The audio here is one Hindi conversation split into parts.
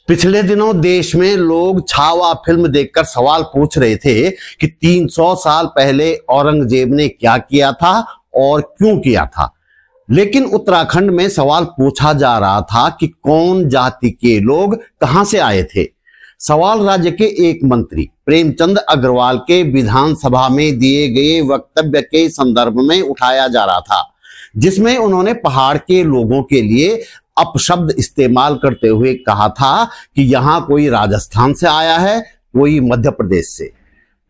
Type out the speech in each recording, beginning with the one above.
पिछले दिनों देश में लोग छावा फिल्म देखकर सवाल पूछ रहे थे कि 300 साल पहले औरंगजेब ने क्या किया था और क्यों किया था। लेकिन उत्तराखंड में सवाल पूछा जा रहा था कि कौन जाति के लोग कहां से आए थे। सवाल राज्य के एक मंत्री प्रेमचंद अग्रवाल के विधानसभा में दिए गए वक्तव्य के संदर्भ में उठाया जा रहा था, जिसमें उन्होंने पहाड़ के लोगों के लिए अपशब्द इस्तेमाल करते हुए कहा था कि यहां कोई राजस्थान से आया है, कोई मध्य प्रदेश से।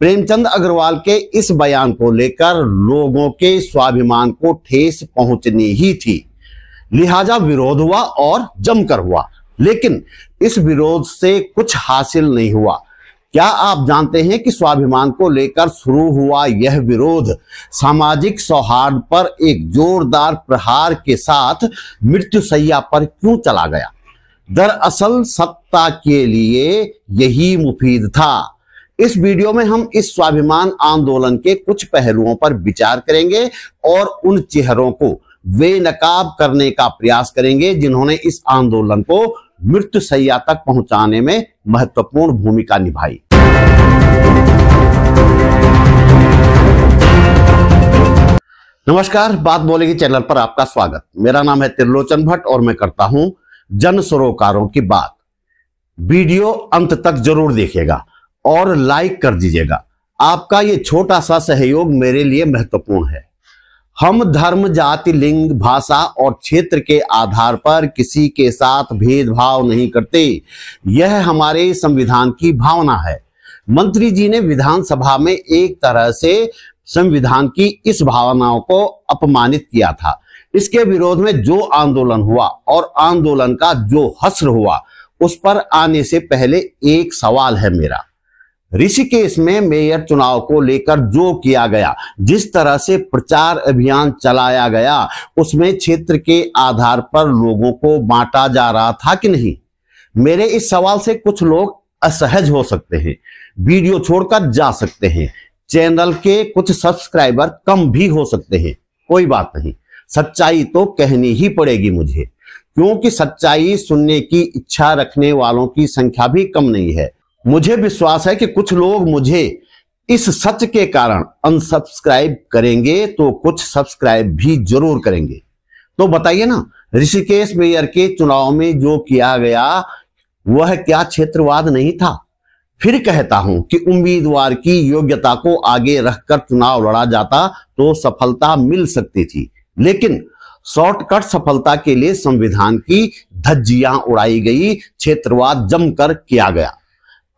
प्रेमचंद अग्रवाल के इस बयान को लेकर लोगों के स्वाभिमान को ठेस पहुंचनी ही थी, लिहाजा विरोध हुआ और जमकर हुआ। लेकिन इस विरोध से कुछ हासिल नहीं हुआ। क्या आप जानते हैं कि स्वाभिमान को लेकर शुरू हुआ यह विरोध सामाजिक सौहार्द पर एक जोरदार प्रहार के साथ मृत्युशैया पर क्यों चला गया? दरअसल सत्ता के लिए यही मुफीद था। इस वीडियो में हम इस स्वाभिमान आंदोलन के कुछ पहलुओं पर विचार करेंगे और उन चेहरों को बेनकाब करने का प्रयास करेंगे जिन्होंने इस आंदोलन को मृत्युशैया तक पहुंचाने में महत्वपूर्ण भूमिका निभाई। नमस्कार, बात बोलेगी चैनल पर आपका स्वागत। मेरा नाम है त्रिलोचन भट्ट और मैं करता हूं जन सरोकारों की बात। वीडियो अंत तक जरूर देखिएगा और लाइक कर दीजिएगा। आपका ये छोटा सा सहयोग मेरे लिए महत्वपूर्ण है। हम धर्म, जाति, लिंग, भाषा और क्षेत्र के आधार पर किसी के साथ भेदभाव नहीं करते। यह हमारे संविधान की भावना है। मंत्री जी ने विधानसभा में एक तरह से संविधान की इस भावनाओं को अपमानित किया था। इसके विरोध में जो आंदोलन हुआ और आंदोलन का जो हश्र हुआ, उस पर आने से पहले एक सवाल है मेरा। ऋषिकेश में मेयर चुनाव को लेकर जो किया गया, जिस तरह से प्रचार अभियान चलाया गया, उसमें क्षेत्र के आधार पर लोगों को बांटा जा रहा था कि नहीं? मेरे इस सवाल से कुछ लोग असहज हो सकते हैं, वीडियो छोड़कर जा सकते हैं, चैनल के कुछ सब्सक्राइबर कम भी हो सकते हैं। कोई बात नहीं, सच्चाई तो कहनी ही पड़ेगी मुझे, क्योंकि सच्चाई सुनने की इच्छा रखने वालों की संख्या भी कम नहीं है। मुझे विश्वास है कि कुछ लोग मुझे इस सच के कारण अनसब्सक्राइब करेंगे तो कुछ सब्सक्राइब भी जरूर करेंगे। तो बताइए ना, ऋषिकेश मेयर के चुनाव में जो किया गया वह क्या क्षेत्रवाद नहीं था? फिर कहता हूं कि उम्मीदवार की योग्यता को आगे रखकर चुनाव लड़ा जाता तो सफलता मिल सकती थी, लेकिन शॉर्टकट सफलता के लिए संविधान की धज्जियां उड़ाई गई, क्षेत्रवाद जमकर किया गया।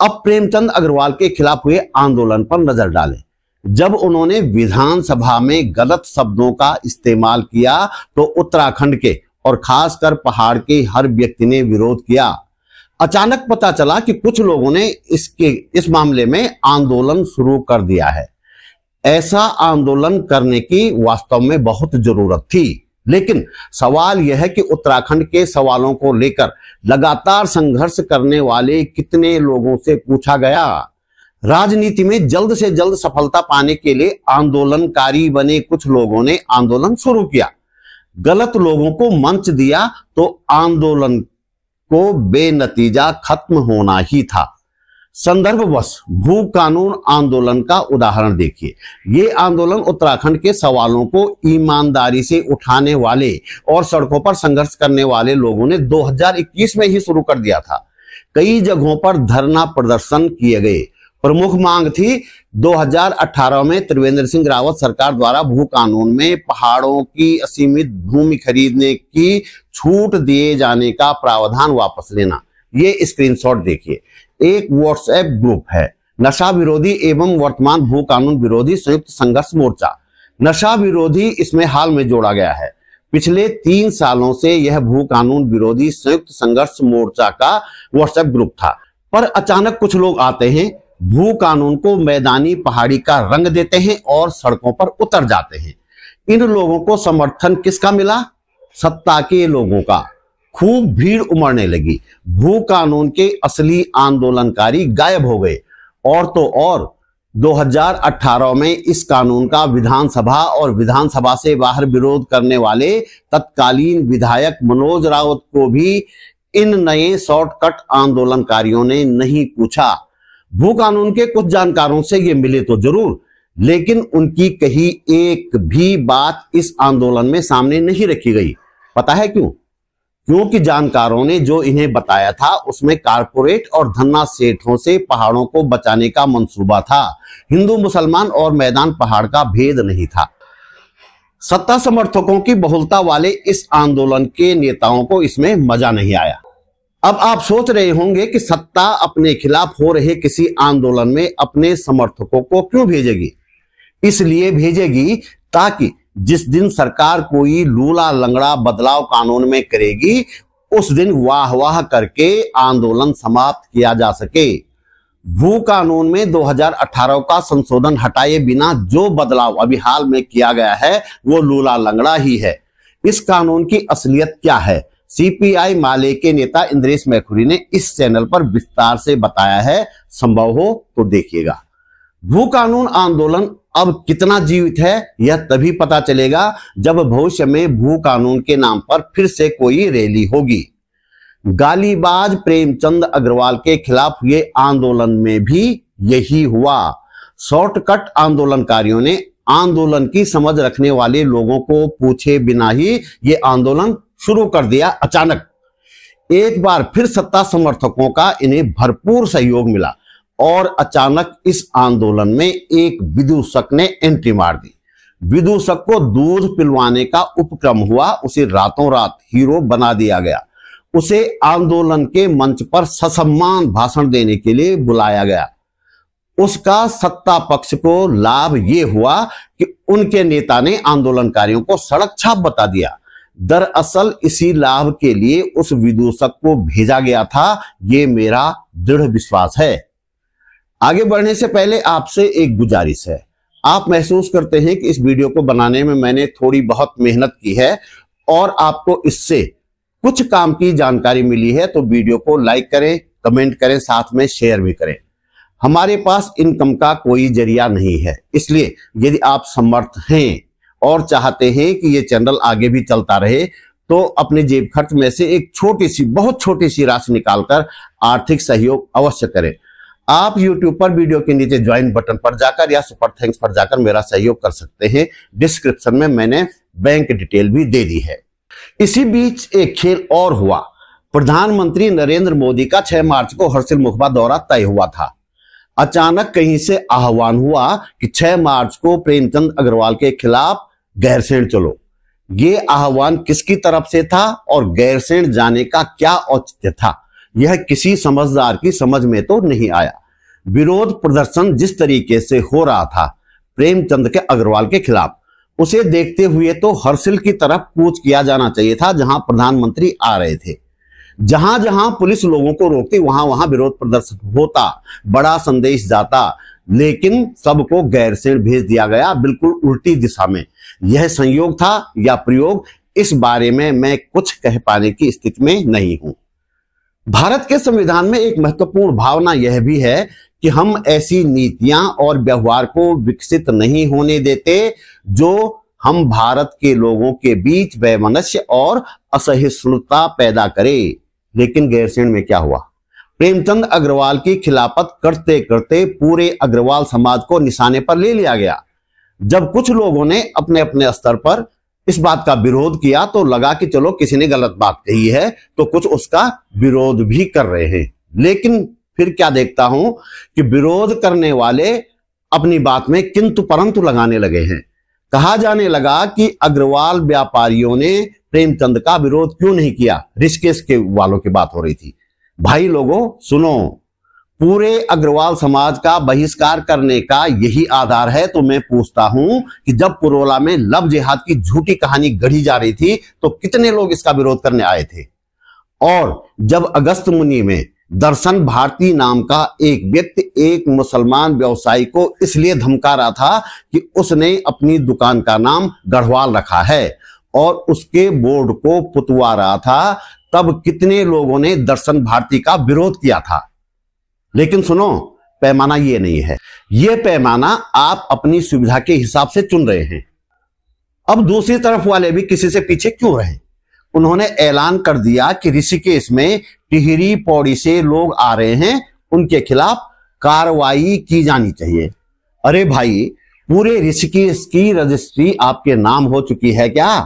अब प्रेमचंद अग्रवाल के खिलाफ हुए आंदोलन पर नजर डालें। जब उन्होंने विधानसभा में गलत शब्दों का इस्तेमाल किया तो उत्तराखंड के और खासकर पहाड़ के हर व्यक्ति ने विरोध किया। अचानक पता चला कि कुछ लोगों ने इस मामले में आंदोलन शुरू कर दिया है। ऐसा आंदोलन करने की वास्तव में बहुत जरूरत थी, लेकिन सवाल यह है कि उत्तराखंड के सवालों को लेकर लगातार संघर्ष करने वाले कितने लोगों से पूछा गया? राजनीति में जल्द से जल्द सफलता पाने के लिए आंदोलनकारी बने कुछ लोगों ने आंदोलन शुरू किया, गलत लोगों को मंच दिया तो आंदोलन को बेनतीजा खत्म होना ही था। संदर्भवश भू कानून आंदोलन का उदाहरण देखिए। ये आंदोलन उत्तराखंड के सवालों को ईमानदारी से उठाने वाले और सड़कों पर संघर्ष करने वाले लोगों ने 2021 में ही शुरू कर दिया था। कई जगहों पर धरना प्रदर्शन किए गए। प्रमुख मांग थी 2018 में त्रिवेंद्र सिंह रावत सरकार द्वारा भू कानून में पहाड़ों की असीमित भूमि खरीदने की छूट दिए जाने का प्रावधान वापस लेना। ये स्क्रीनशॉट देखिए। एक व्हाट्सएप ग्रुप है, नशा विरोधी एवं वर्तमान भू कानून विरोधी संयुक्त संघर्ष मोर्चा। नशा विरोधी इसमें हाल में जोड़ा गया है। पिछले 3 सालों से यह भू कानून विरोधी संयुक्त संघर्ष मोर्चा का व्हाट्सएप ग्रुप था, पर अचानक कुछ लोग आते हैं, भू कानून को मैदानी पहाड़ी का रंग देते हैं और सड़कों पर उतर जाते हैं। इन लोगों को समर्थन किसका मिला? सत्ता के लोगों का। खूब भीड़ उमड़ने लगी। भू कानून के असली आंदोलनकारी गायब हो गए। और तो और 2018 में इस कानून का विधानसभा और विधानसभा से बाहर विरोध करने वाले तत्कालीन विधायक मनोज राउत को भी इन नए शॉर्टकट आंदोलनकारियों ने नहीं पूछा। भू कानून के कुछ जानकारों से ये मिले तो जरूर, लेकिन उनकी कही एक भी बात इस आंदोलन में सामने नहीं रखी गई। पता है क्यों? क्योंकि जानकारों ने जो इन्हें बताया था उसमें कारपोरेट और धन्ना सेठों से पहाड़ों को बचाने का मंसूबा था। हिंदू मुसलमान और मैदान पहाड़ का भेद नहीं था। सत्ता समर्थकों की बहुलता वाले इस आंदोलन के नेताओं को इसमें मजा नहीं आया। अब आप सोच रहे होंगे कि सत्ता अपने खिलाफ हो रहे किसी आंदोलन में अपने समर्थकों को क्यों भेजेगी? इसलिए भेजेगी ताकि जिस दिन सरकार कोई लूला लंगड़ा बदलाव कानून में करेगी उस दिन वाह वाह करके आंदोलन समाप्त किया जा सके। भू कानून में 2018 का संशोधन हटाए बिना जो बदलाव अभी हाल में किया गया है वो लूला लंगड़ा ही है। इस कानून की असलियत क्या है? सीपीआई माले के नेता इंद्रेश मैखुरी ने इस चैनल पर विस्तार से बताया है। संभव हो तो देखिएगा। भू कानून आंदोलन अब कितना जीवित है यह तभी पता चलेगा जब भविष्य में भू कानून के नाम पर फिर से कोई रैली होगी। गालीबाज प्रेमचंद अग्रवाल के खिलाफ हुए आंदोलन में भी यही हुआ। शॉर्टकट आंदोलनकारियों ने आंदोलन की समझ रखने वाले लोगों को पूछे बिना ही ये आंदोलन शुरू कर दिया। अचानक एक बार फिर सत्ता समर्थकों का इन्हें भरपूर सहयोग मिला और अचानक इस आंदोलन में एक विदूषक ने एंट्री मार दी। विदूषक को दूध पिलवाने का उपक्रम हुआ। उसे रातों रात हीरो बना दिया गया। उसे आंदोलन के मंच पर ससम्मान भाषण देने के लिए बुलाया गया। उसका सत्ता पक्ष को लाभ यह हुआ कि उनके नेता ने आंदोलनकारियों को सड़क छाप बता दिया। दरअसल इसी लाभ के लिए उस विदूषक को भेजा गया था, ये मेरा दृढ़ विश्वास है। आगे बढ़ने से पहले आपसे एक गुजारिश है। आप महसूस करते हैं कि इस वीडियो को बनाने में मैंने थोड़ी बहुत मेहनत की है और आपको इससे कुछ काम की जानकारी मिली है तो वीडियो को लाइक करें, कमेंट करें, साथ में शेयर भी करें। हमारे पास इनकम का कोई जरिया नहीं है, इसलिए यदि आप समर्थ हैं और चाहते हैं कि ये चैनल आगे भी चलता रहे तो अपने जेब खर्च में से एक छोटी सी, बहुत छोटी सी राशि निकालकर आर्थिक सहयोग अवश्य करें। आप YouTube पर वीडियो के नीचे ज्वाइन बटन पर जाकर या सुपर थैंक्स पर जाकर मेरा सहयोग कर सकते हैं। डिस्क्रिप्शन में मैंने बैंक डिटेल भी दे दी है। इसी बीच एक खेल और हुआ। प्रधानमंत्री नरेंद्र मोदी का 6 मार्च को हर्षिल मुखबा दौरा तय हुआ था। अचानक कहीं से आह्वान हुआ कि 6 मार्च को प्रेमचंद अग्रवाल के खिलाफ गैरसैंण चलो। ये आह्वान किसकी तरफ से था और गैरसैंण जाने का क्या औचित्य था, यह किसी समझदार की समझ में तो नहीं आया। विरोध प्रदर्शन जिस तरीके से हो रहा था प्रेमचंद के अग्रवाल के खिलाफ, उसे देखते हुए तो हर्षिल की तरफ कूच किया जाना चाहिए था जहां प्रधानमंत्री आ रहे थे। जहां जहां पुलिस लोगों को रोकती वहां वहां विरोध प्रदर्शन होता, बड़ा संदेश जाता, लेकिन सबको गैरसैंण भेज दिया गया, बिल्कुल उल्टी दिशा में। यह संयोग था या प्रयोग, इस बारे में मैं कुछ कह पाने की स्थिति में नहीं हूं। भारत के संविधान में एक महत्वपूर्ण भावना यह भी है कि हम ऐसी नीतियां और व्यवहार को विकसित नहीं होने देते जो हम भारत के लोगों के बीच वैमनस्य और असहिष्णुता पैदा करे। लेकिन गैरसैंण में क्या हुआ? प्रेमचंद अग्रवाल की खिलाफत करते करते पूरे अग्रवाल समाज को निशाने पर ले लिया गया। जब कुछ लोगों ने अपने अपने स्तर पर इस बात का विरोध किया तो लगा कि चलो किसी ने गलत बात कही है, तो कुछ उसका विरोध भी कर रहे हैं। लेकिन फिर क्या देखता हूं कि विरोध करने वाले अपनी बात में किंतु परंतु लगाने लगे हैं। कहा जाने लगा कि अग्रवाल व्यापारियों ने प्रेमचंद का विरोध क्यों नहीं किया। ऋषिकेश के वालों की बात हो रही थी। भाई लोगों सुनो, पूरे अग्रवाल समाज का बहिष्कार करने का यही आधार है तो मैं पूछता हूं कि जब पुरोला में लव जिहाद की झूठी कहानी गढ़ी जा रही थी तो कितने लोग इसका विरोध करने आए थे? और जब अगस्त मुनि में दर्शन भारती नाम का एक व्यक्ति एक मुसलमान व्यवसायी को इसलिए धमका रहा था कि उसने अपनी दुकान का नाम गढ़वाल रखा है और उसके बोर्ड को पुतवा रहा था, तब कितने लोगों ने दर्शन भारती का विरोध किया था। लेकिन सुनो, पैमाना ये नहीं है। ये पैमाना आप अपनी सुविधा के हिसाब से चुन रहे हैं। अब दूसरी तरफ वाले भी किसी से पीछे क्यों रहे? उन्होंने ऐलान कर दिया कि ऋषिकेश में टिहरी पौड़ी से लोग आ रहे हैं, उनके खिलाफ कार्रवाई की जानी चाहिए। अरे भाई, पूरे ऋषिकेश की रजिस्ट्री आपके नाम हो चुकी है क्या?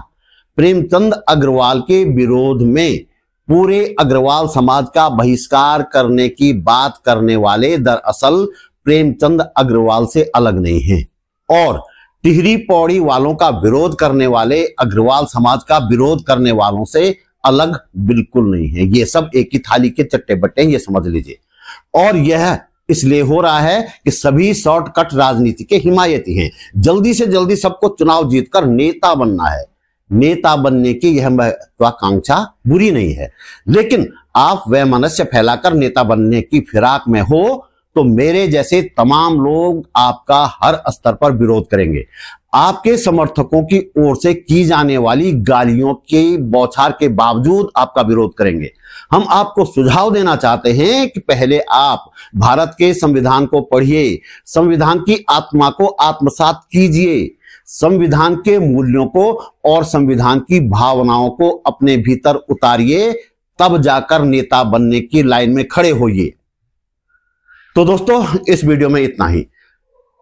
प्रेमचंद अग्रवाल के विरोध में पूरे अग्रवाल समाज का बहिष्कार करने की बात करने वाले दरअसल प्रेमचंद अग्रवाल से अलग नहीं हैं, और टिहरी पौड़ी वालों का विरोध करने वाले अग्रवाल समाज का विरोध करने वालों से अलग बिल्कुल नहीं है। ये सब एक ही थाली के चट्टे बट्टे, ये समझ लीजिए। और यह इसलिए हो रहा है कि सभी शॉर्टकट राजनीति के हिमायती हैं। जल्दी से जल्दी सबको चुनाव जीतकर नेता बनना है। नेता बनने की यह महत्वाकांक्षा बुरी नहीं है, लेकिन आप वैमनस्य फैलाकर नेता बनने की फिराक में हो तो मेरे जैसे तमाम लोग आपका हर स्तर पर विरोध करेंगे। आपके समर्थकों की ओर से की जाने वाली गालियों के बौछार के बावजूद आपका विरोध करेंगे। हम आपको सुझाव देना चाहते हैं कि पहले आप भारत के संविधान को पढ़िए, संविधान की आत्मा को आत्मसात कीजिए, संविधान के मूल्यों को और संविधान की भावनाओं को अपने भीतर उतारिए, तब जाकर नेता बनने की लाइन में खड़े होइए। तो दोस्तों, इस वीडियो में इतना ही।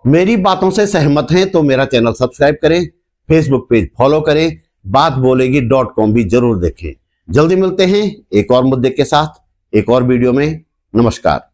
मेरी बातों से सहमत हैं तो मेरा चैनल सब्सक्राइब करें, फेसबुक पेज फॉलो करें, बातबोलेगी.com भी जरूर देखें। जल्दी मिलते हैं एक और मुद्दे के साथ, एक और वीडियो में। नमस्कार।